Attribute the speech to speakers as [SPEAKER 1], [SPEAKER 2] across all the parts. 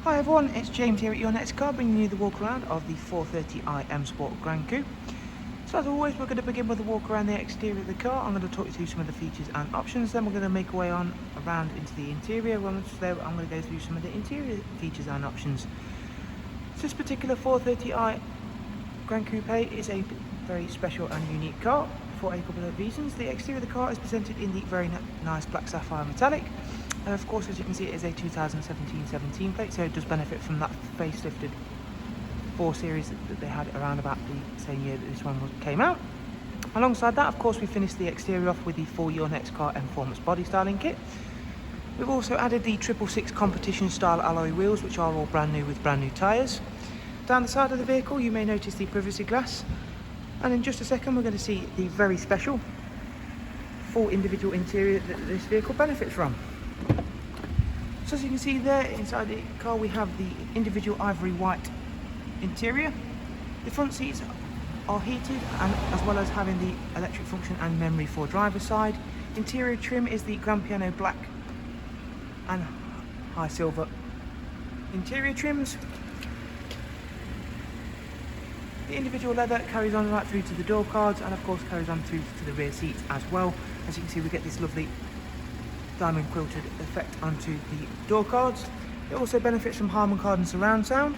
[SPEAKER 1] Hi everyone, it's James here at Your Next Car, bringing you the walk around of the 430i Msport GRAN COUPE. So as always, we're going to begin with a walk around the exterior of the car. I'm going to talk you through some of the features and options, then we're going to make our way on around into the interior. Once there, I'm going to go through some of the interior features and options. So this particular 430i GRAN COUPE is a very special and unique car for a couple of reasons. The exterior of the car is presented in the very nice black sapphire metallic. And of course, as you can see, it is a 2017 plate, so it does benefit from that facelifted 4 Series that they had around about the same year that this one came out. Alongside that, of course, we finished the exterior off with the full Your Next Car Mperformance body styling kit. We've also added the 666 competition style alloy wheels, which are all brand new with brand new tyres. Down the side of the vehicle, you may notice the privacy glass. And in just a second, we're going to see the very special full individual interior that this vehicle benefits from. So as you can see there, inside the car we have the individual ivory white interior. The front seats are heated, and as well as having the electric function and memory for driver's side. Interior trim is the Grand Piano black and high silver interior trims. The individual leather carries on right through to the door cards, and of course carries on through to the rear seats as well. As you can see, we get this lovely diamond quilted effect onto the door cards. It also benefits from Harman Kardon surround sound.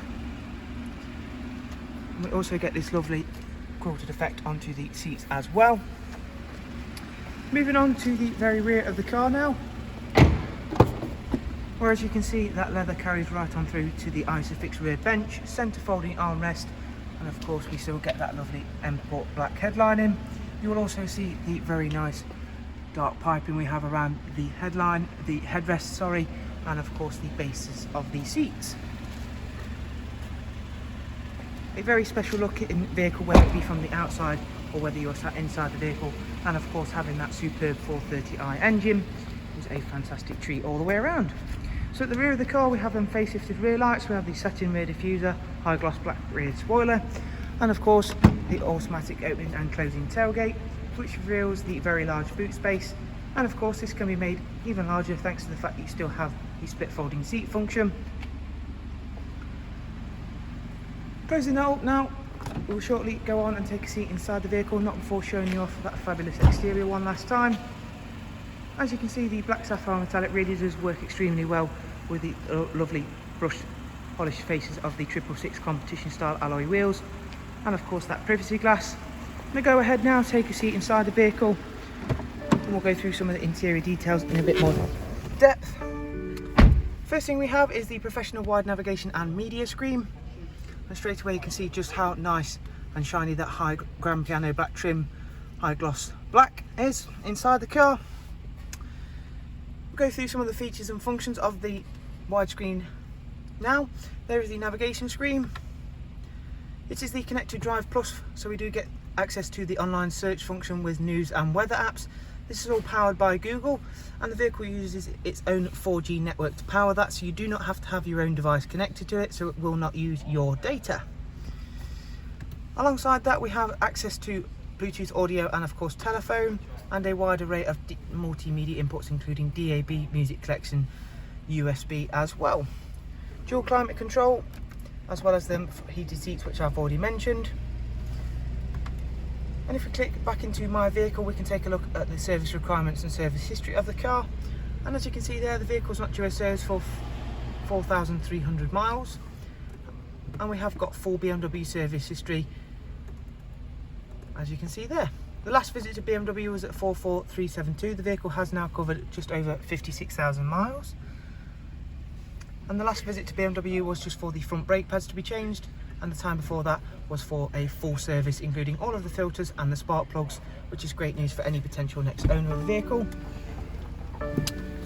[SPEAKER 1] And we also get this lovely quilted effect onto the seats as well. Moving on to the very rear of the car now, where as you can see, that leather carries right on through to the Isofix rear bench, centre folding armrest, and of course we still get that lovely Msport black headlining. You will also see the very nice dark piping we have around the headrest, and of course the bases of the seats. A very special looking vehicle, whether it be from the outside or whether you're sat inside the vehicle, and of course having that superb 430i engine is a fantastic treat all the way around. So at the rear of the car we have them facelifted rear lights, we have the satin rear diffuser, high gloss black rear spoiler, and of course the automatic opening and closing tailgate, which reveals the very large boot space. And of course this can be made even larger thanks to the fact that you still have the split folding seat function. Closing that up now, we'll shortly go on and take a seat inside the vehicle, not before showing you off that fabulous exterior one last time. As you can see, the black sapphire metallic really does work extremely well with the lovely brushed polished faces of the 666 competition style alloy wheels, and of course that privacy glass. I'm going to go ahead now, take a seat inside the vehicle, and we'll go through some of the interior details in a bit more depth. First thing we have is the professional wide navigation and media screen, and straight away you can see just how nice and shiny that high Grand Piano black trim, high gloss black is inside the car. We'll go through some of the features and functions of the widescreen now. There is the navigation screen. It is the Connected Drive Plus, so we do get access to the online search function with news and weather apps. This is all powered by Google, and the vehicle uses its own 4G network to power that, so you do not have to have your own device connected to it, so it will not use your data. Alongside that we have access to Bluetooth audio and of course telephone, and a wide array of multimedia inputs including DAB, music collection, USB as well. Dual climate control, as well as the heated seats which I've already mentioned. And if we click back into My Vehicle, we can take a look at the service requirements and service history of the car. And as you can see there, the vehicle's not due a service for 4,300 miles. And we have got full BMW service history, as you can see there. The last visit to BMW was at 44372. The vehicle has now covered just over 56,000 miles. And the last visit to BMW was just for the front brake pads to be changed, and the time before that was for a full service including all of the filters and the spark plugs, which is great news for any potential next owner of the vehicle.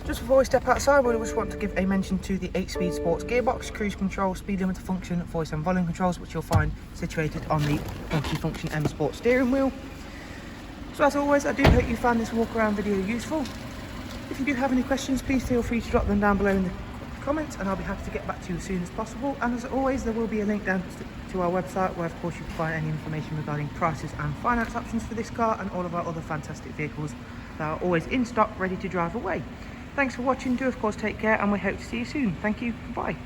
[SPEAKER 1] Just before we step outside, we just want to give a mention to the 8-speed sports gearbox, cruise control, speed limiter function, voice and volume controls, which you'll find situated on the multi-function Msport steering wheel. So as always, I do hope you found this walk around video useful. If you do have any questions, please feel free to drop them down below in the comments, and I'll be happy to get back to you as soon as possible. And as always, there will be a link down to our website, where of course you can find any information regarding prices and finance options for this car and all of our other fantastic vehicles that are always in stock, ready to drive away. Thanks for watching. Do of course take care, and we hope to see you soon. Thank you. Bye.